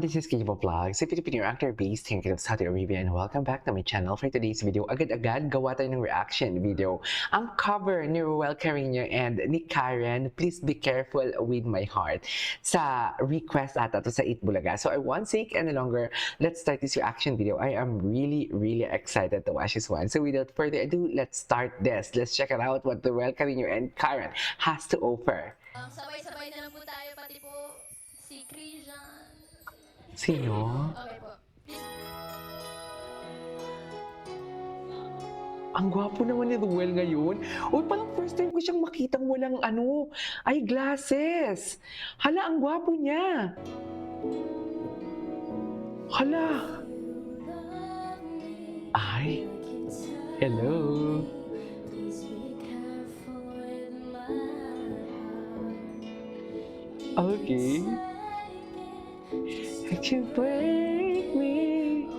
this is Kibo Vlogs, a Filipino actor based in Saudi Arabia, and welcome back to my channel. For today's video, agad-agad gawa tayo ng reaction video. Ang cover ni Ruel Carino and ni Karen, Please Be Careful With My Heart. Sa request ata to sa Itbulaga. So I won't take any longer. Let's start this reaction video. I am really excited to watch this one. So without further ado, let's start this. Let's check it out what Ruel Carino and Karen has to offer. Sabay-sabay na lang po tayo, pati po si Christian. Sino? Okay po. Ang gwapo naman ni Ruel ngayon. Uy, parang first time ko siyang makitang walang eyeglasses. Hala, ang gwapo niya. Hala. Ay. Hello. Okay. Did you break me?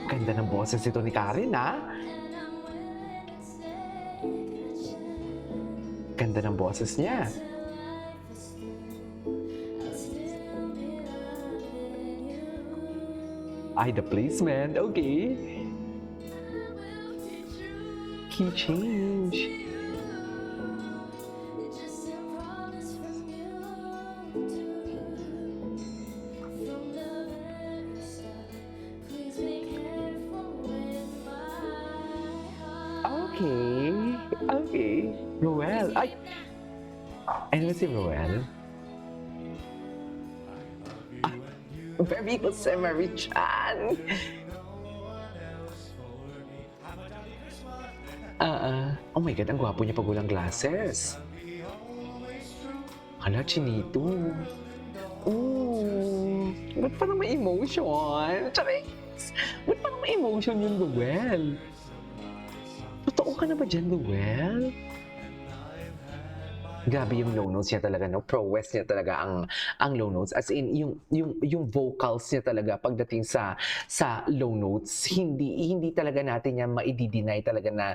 Ganda ng boses ito ni Karen, ha? Ganda ng boses niya. Ay, the placement. Okay. Key change. Okay. Ruel. Ay! Ano si Ruel? Baby ko si Marie-chan. Oh my God, ang gwapo niya pag walang glasses. Hala, chinito. Ooh, ba't parang may emotion? Charis! Ba't parang may emotion yung Ruel? Totoo ka na ba dyan, Ruel? Grabe yung low notes niya talaga, no? Prowess niya talaga ang low notes. As in, yung vocals niya talaga pagdating sa low notes, hindi talaga natin yan maidideny talaga na,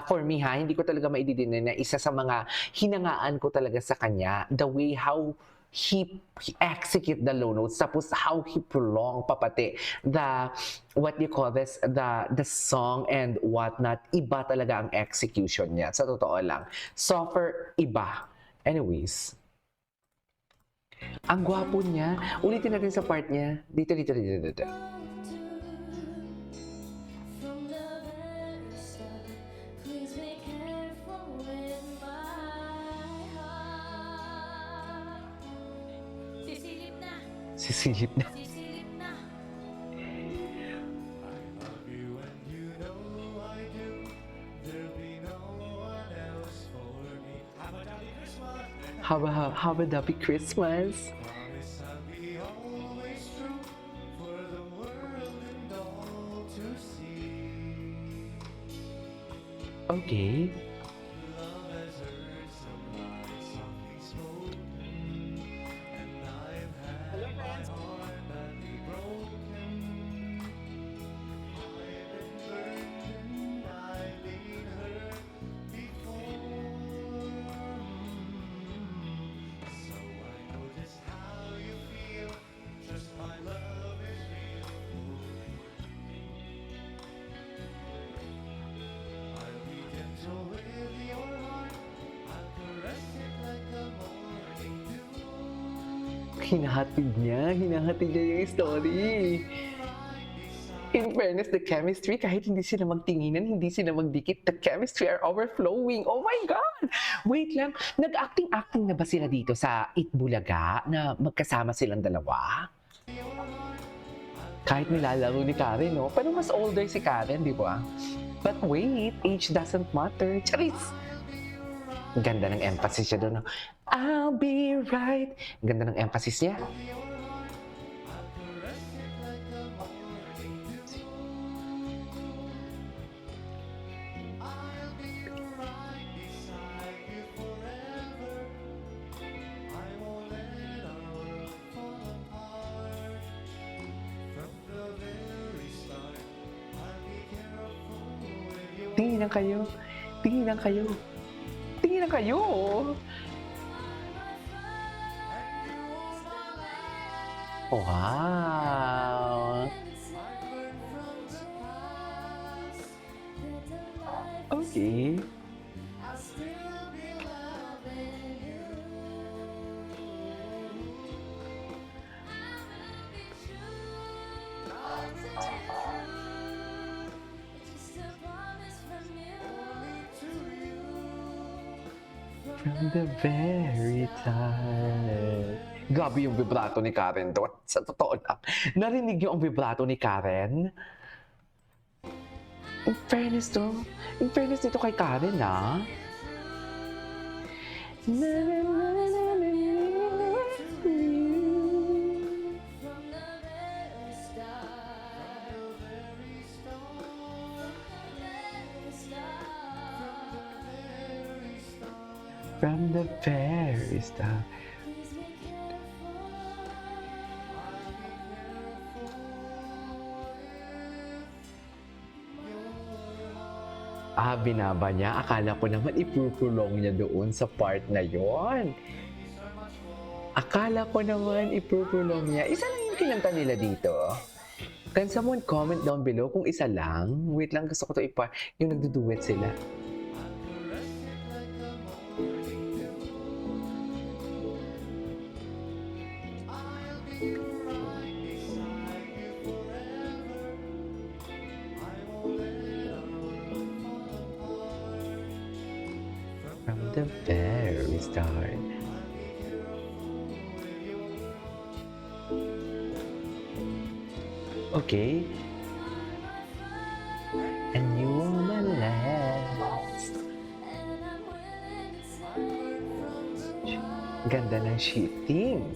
for me ha, hindi ko talaga maidideny na isa sa mga hinangaan ko talaga sa kanya, the way how he execute the low notes, tapos how he prolong papati what you call this, the song and whatnot. Iba talaga ang execution niya, sa totoo lang. Softer, iba. Anyways, ang gwapo niya. Ulitin natin sa part niya. Dito. Sisilip na. Sisilip na. Sisilip na. Have a happy Christmas. Okay. Hinahatid niya yung story. In fairness, the chemistry, kahit hindi sila magtinginan, hindi sila magdikit, the chemistry are overflowing. Oh my God! Wait lang, nag-acting na ba sila dito sa Itbulaga na magkasama silang dalawa? Kahit nilalaro ni Karen, no? Pero mas older si Karen, di ba? But wait, age doesn't matter. Charis! Ganda ng emphasis siya doon. No? I'll be right. Ganda ng emphasis niya. Tingin lang kayo. lang kayo. Wow. Okay. From the very time. Grabe yung vibrato ni Karen doon. Sa totoo lang. Narinig niyo ang vibrato ni Karen? In fairness dito kay Karen, ah. Na, na, na, na, na, na, from the very start. Binaba niya. Akala ko naman ipupulong niya doon sa part na yon. Akala ko naman ipupulong niya. Isa lang yung kinanta nila dito. Can someone comment down below kung isa lang? Wait lang, gusto ko to yung nagduduet sila. From the very start. Okay. And you are my last. Ganda ng shifting.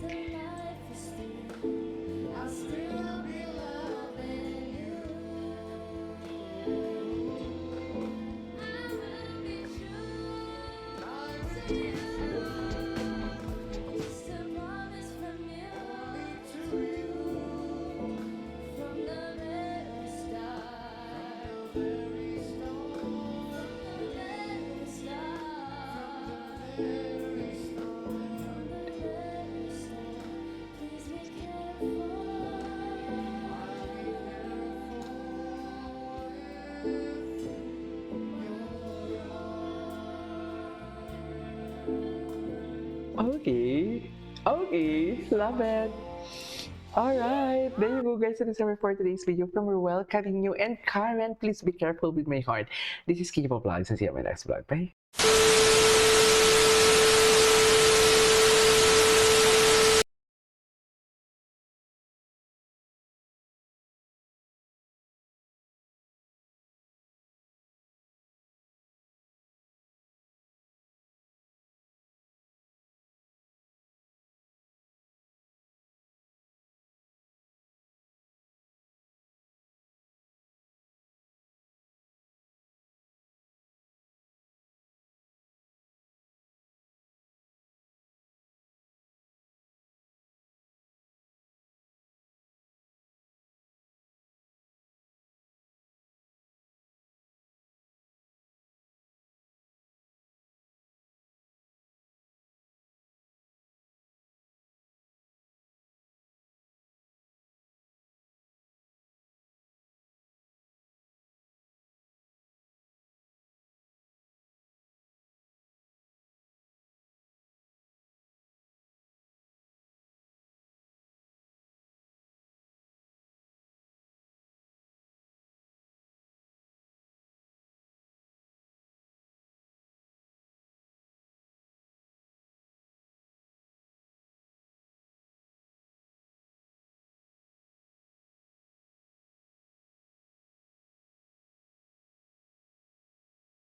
Okay, love it. Alright, there you go guys, that is our for today's video from welcoming you and Karen. Please be careful with my heart. This is Kipo Vlogs and see you on my next vlog. Bye!